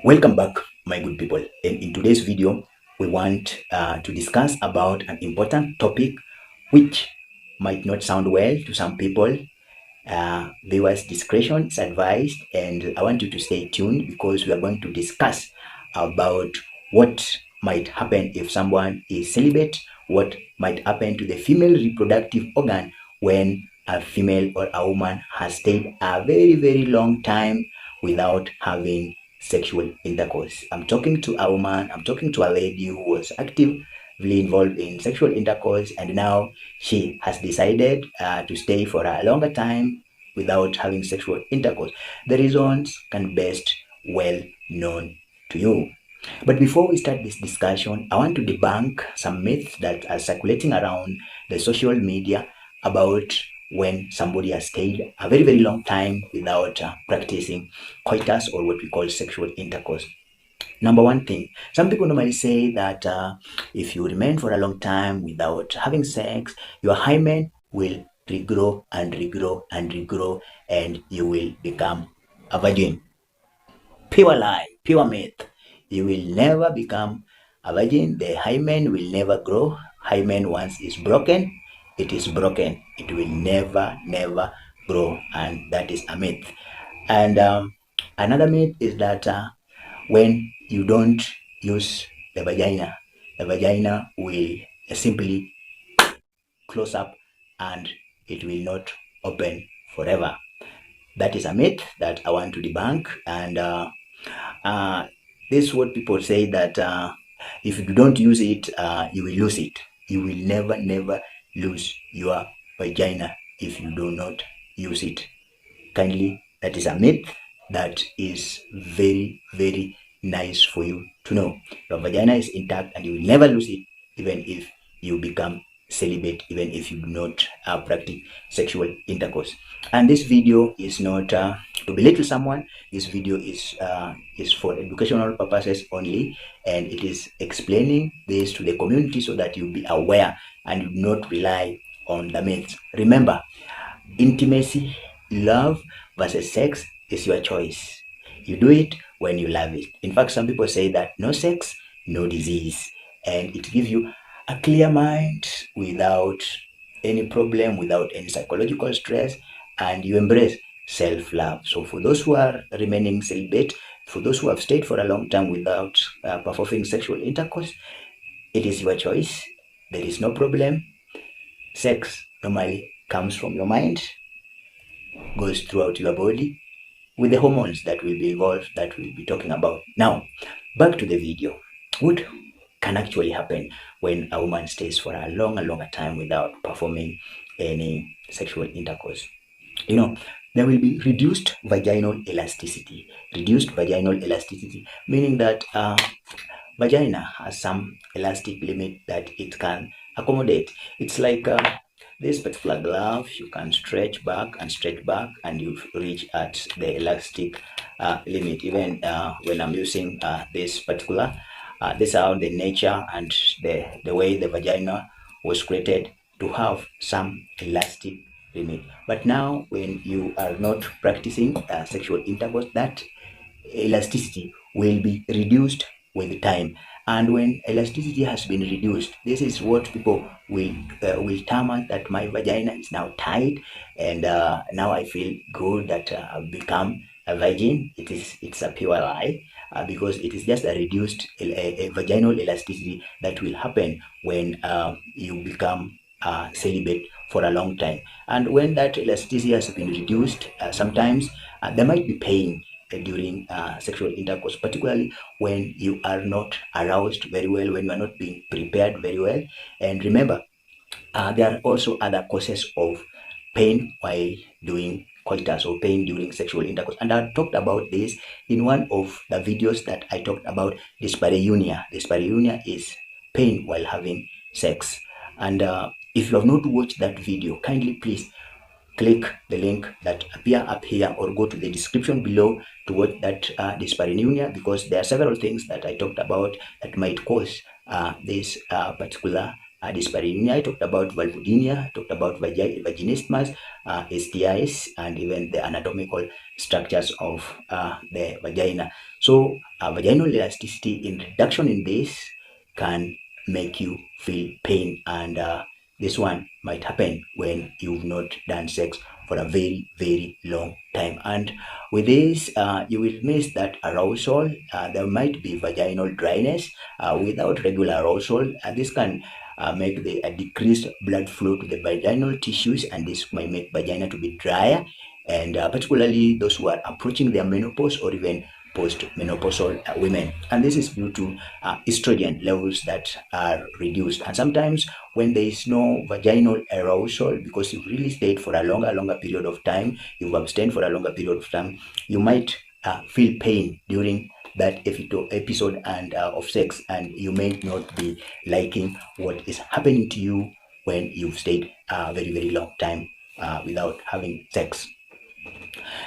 Welcome back, my good people. And in today's video, we want to discuss about an important topic which might not sound well to some people. Viewers' discretion is advised, and I want you to stay tuned because we are going to discuss about what might happen if someone is celibate, what might happen to the female reproductive organ when a female or a woman has stayed a very, very long time without having sexual intercourse. I'm talking to a woman, I'm talking to a lady who was actively involved in sexual intercourse, and now she has decided to stay for a longer time without having sexual intercourse. The reasons can best well known to you. But before we start this discussion, I want to debunk some myths that are circulating around the social media about when somebody has stayed a very, very long time without practicing coitus, or what we call sexual intercourse. Number one thing, some people normally say that if you remain for a long time without having sex, your hymen will regrow and regrow and regrow, and you will become a virgin. Pure lie, pure myth. You will never become a virgin. The hymen will never grow. Hymen, once is broken, it is broken. It will never, never grow, and that is a myth. And another myth is that when you don't use the vagina will simply close up and it will not open forever. That is a myth that I want to debunk. And this is what people say, that if you don't use it, you will lose it. You will never, never lose your vagina if you do not use it. Kindly, that is a myth that is very, very nice for you to know. Your vagina is intact and you will never lose it, even if you become celibate, even if you do not practice sexual intercourse. And this video is not to belittle someone. This video is for educational purposes only, and it is explaining this to the community so that you'll be aware and do not rely on the myths. Remember, intimacy, love versus sex is your choice. You do it when you love it. In fact, some people say that no sex, no disease. And it gives you a clear mind without any problem, without any psychological stress, and you embrace self-love. So for those who are remaining celibate, for those who have stayed for a long time without performing sexual intercourse, it is your choice. There is no problem. Sex normally comes from your mind, goes throughout your body with the hormones that will be involved, that we'll be talking about. Now, back to the video. What can actually happen when a woman stays for a longer time without performing any sexual intercourse? You know, there will be reduced vaginal elasticity. Reduced vaginal elasticity, meaning that vagina has some elastic limit that it can accommodate. It's like this particular glove, you can stretch back and you reach at the elastic limit. Even when I'm using this particular, this is how the nature and the way the vagina was created to have some elastic limit. But now when you are not practicing sexual intercourse, that elasticity will be reduced with time. And when elasticity has been reduced, this is what people will term as that my vagina is now tight, and now I feel good that I've become a virgin. It's a pure lie, because it is just a reduced a vaginal elasticity that will happen when you become celibate for a long time. And when that elasticity has been reduced, sometimes there might be pain during sexual intercourse, particularly when you are not aroused very well, when you are not being prepared very well. And remember, there are also other causes of pain while doing coitus, or pain during sexual intercourse. And I talked about this in one of the videos that I talked about dyspareunia. Dyspareunia is pain while having sex. And if you have not watched that video, kindly please click the link that appear up here, or go to the description below to watch that dyspareunia, because there are several things that I talked about that might cause this particular dyspareunia, I talked about vulvodynia, I talked about vaginismus, STIs, and even the anatomical structures of the vagina. So vaginal elasticity in reduction in this can make you feel pain, and this one might happen when you've not done sex for a very, very long time. And with this, you will miss that arousal. There might be vaginal dryness without regular arousal. This can make the decreased blood flow to the vaginal tissues, and this might make vagina to be drier, and particularly those who are approaching their menopause or even post-menopausal women. And this is due to estrogen levels that are reduced. And sometimes when there is no vaginal arousal, because you've really stayed for a longer period of time, you've abstained for a longer period of time, you might feel pain during that episode and of sex, and you may not be liking what is happening to you when you've stayed a very, very long time without having sex.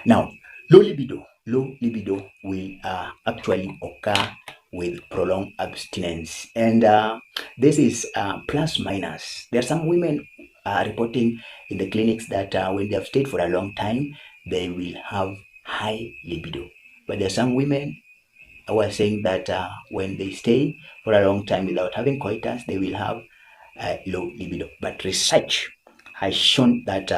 Now, low libido will actually occur with prolonged abstinence, and this is plus minus. There are some women reporting in the clinics that when they have stayed for a long time, they will have high libido. But there are some women who are saying that when they stay for a long time without having coitus, they will have low libido. But research has shown that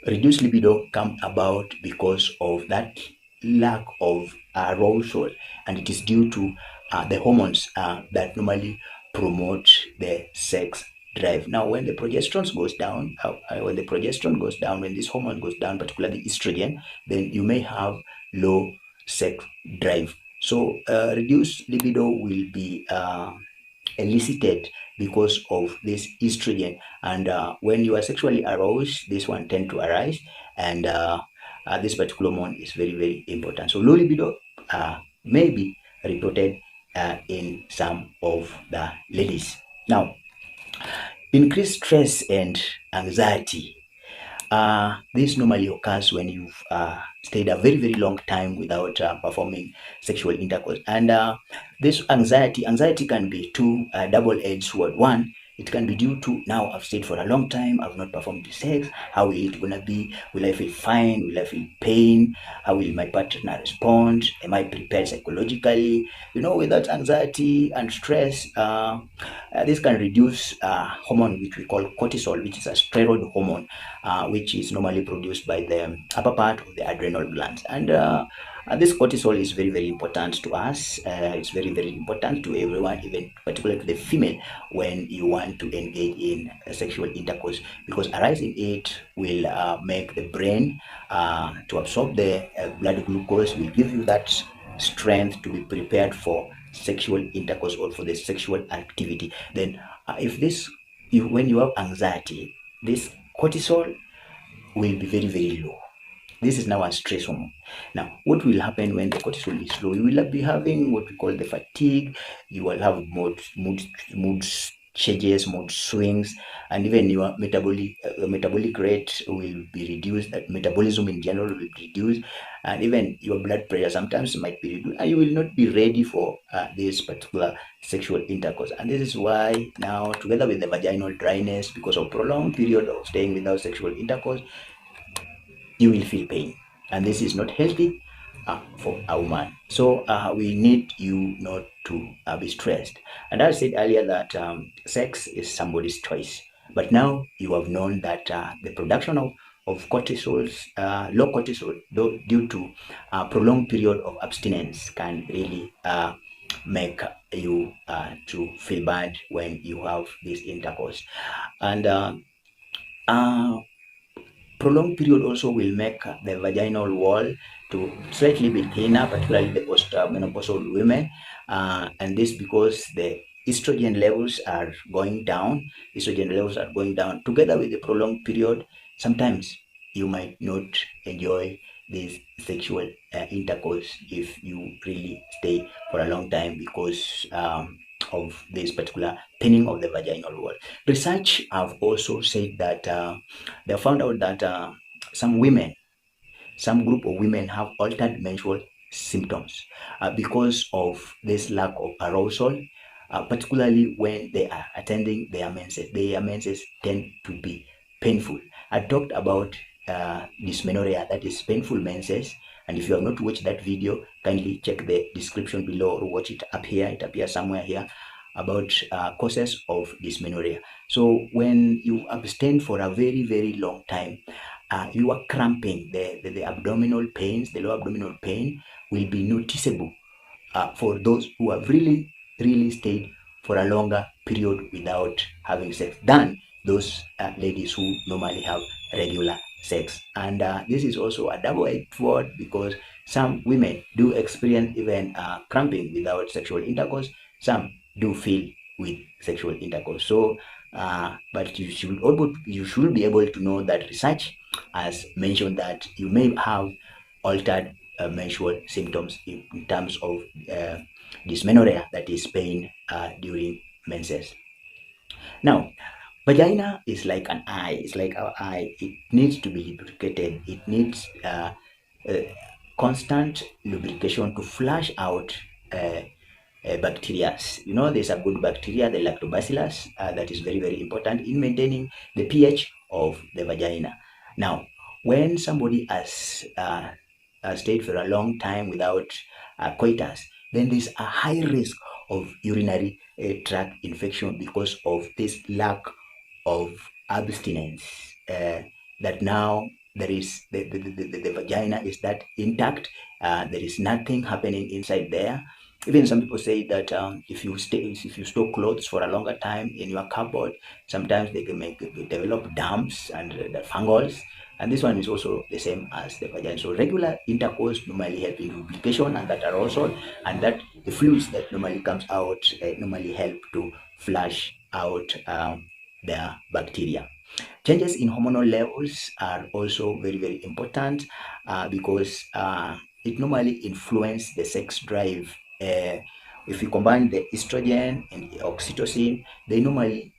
reduced libido come about because of that lack of arousal, and it is due to the hormones that normally promote the sex drive. Now, when the progesterone goes down, when this hormone goes down, particularly estrogen, then you may have low sex drive. So reduced libido will be elicited because of this estrogen, and when you are sexually aroused, this one tend to arise, and this particular hormone is very, very important. So low libido may be reported in some of the ladies. Now, increased stress and anxiety. This normally occurs when you've stayed a very, very long time without performing sexual intercourse. And this anxiety can be two double-edged sword. One, it can be due to, now I've stayed for a long time, I've not performed sex. How will it gonna be? Will I feel fine? Will I feel pain? How will my partner respond? Am I prepared psychologically? You know, with that anxiety and stress, this can reduce hormone which we call cortisol, which is a steroid hormone, which is normally produced by the upper part of the adrenal glands. And this cortisol is very, very important to us. It's very, very important to everyone, even particularly to the female, when you want to engage in sexual intercourse, because a rise in it will make the brain to absorb the blood glucose, will give you that strength to be prepared for sexual intercourse or for the sexual activity. Then when you have anxiety, this cortisol will be very, very low. This is now a stress hormone. Now, what will happen when the cortisol is low? You will be having what we call the fatigue. You will have mood changes, mood swings, and even your metabolic rate will be reduced. That metabolism in general will be reduced, and even your blood pressure sometimes might be reduced, and you will not be ready for this particular sexual intercourse. And this is why now, together with the vaginal dryness, because of prolonged period of staying without sexual intercourse, you will feel pain, and this is not healthy for a woman. So we need you not to be stressed. And I said earlier that sex is somebody's choice, but now you have known that the production of cortisols, low cortisol, due to a prolonged period of abstinence, can really make you to feel bad when you have this intercourse. And prolonged period also will make the vaginal wall to slightly be thinner, particularly the post-menopausal women, and this because the estrogen levels are going down. Together with the prolonged period. Sometimes you might not enjoy this sexual intercourse if you really stay for a long time because of this particular thinning of the vaginal wall. Research have also said that they found out that some group of women have altered menstrual symptoms because of this lack of arousal, particularly when they are attending their menses. Their menses tend to be painful. I talked about dysmenorrhea, that is painful menses. And if you have not watched that video, kindly check the description below or watch it up here. It appears somewhere here about causes of dysmenorrhea. So when you abstain for a very, very long time, you are cramping. The abdominal pains, the lower abdominal pain will be noticeable for those who have really, really stayed for a longer period without having sex than those ladies who normally have regular sex. And this is also a double-edged sword, because some women do experience even cramping without sexual intercourse. Some do feel with sexual intercourse. So, but you should be able to know that research has mentioned that you may have altered menstrual symptoms in terms of dysmenorrhea, that is pain during menses. Now, vagina is like an eye. It's like our eye. It needs to be lubricated. It needs constant lubrication to flush out bacteria. You know, there's a good bacteria, the lactobacillus, that is very, very important in maintaining the pH of the vagina. Now, when somebody has stayed for a long time without coitus, then there's a high risk of urinary tract infection because of this lack of abstinence. That now there is the vagina is that intact. There is nothing happening inside there. Even some people say that if you store clothes for a longer time in your cupboard, sometimes they can develop damps and the fungals. And this one is also the same as the vagina. So regular intercourse normally help in lubrication and that aerosol, and that the fluids that normally comes out normally help to flush out the bacteria. Changes in hormonal levels are also very, very important because it normally influences the sex drive. If you combine the estrogen and the oxytocin, they normally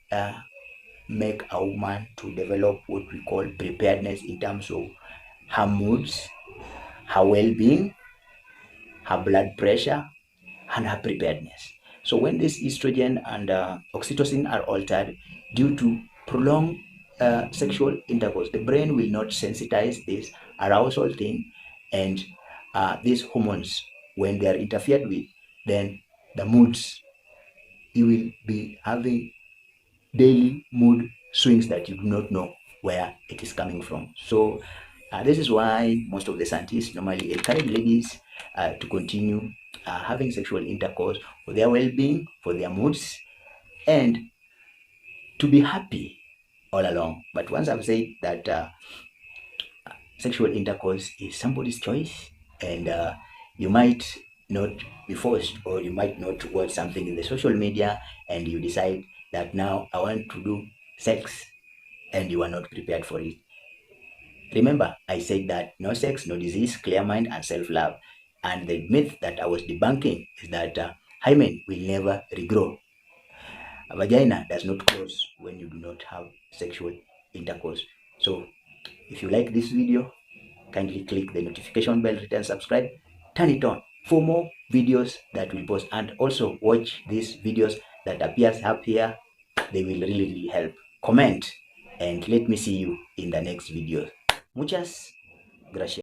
make a woman to develop what we call preparedness in terms of her moods, her well-being, her blood pressure, and her preparedness. So when this estrogen and oxytocin are altered due to prolonged sexual intercourse, the brain will not sensitize this arousal thing, and these hormones, when they are interfered with, then the moods, you will be having daily mood swings that you do not know where it is coming from. So this is why most of the scientists normally encourage ladies to continue having sexual intercourse for their well-being, for their moods, and to be happy all along. But once I've said that sexual intercourse is somebody's choice, and you might not be forced, or you might not watch something in the social media and you decide that now I want to do sex, and you are not prepared for it. Remember, I said that no sex, no disease, clear mind, and self-love. And the myth that I was debunking is that hymen will never regrow. A vagina does not close when you do not have sexual intercourse. So if you like this video, kindly click the notification bell, return, subscribe, turn it on for more videos that will post, and also watch these videos that appears up here. They will really, really help. Comment and let me see you in the next video. Muchas gracias.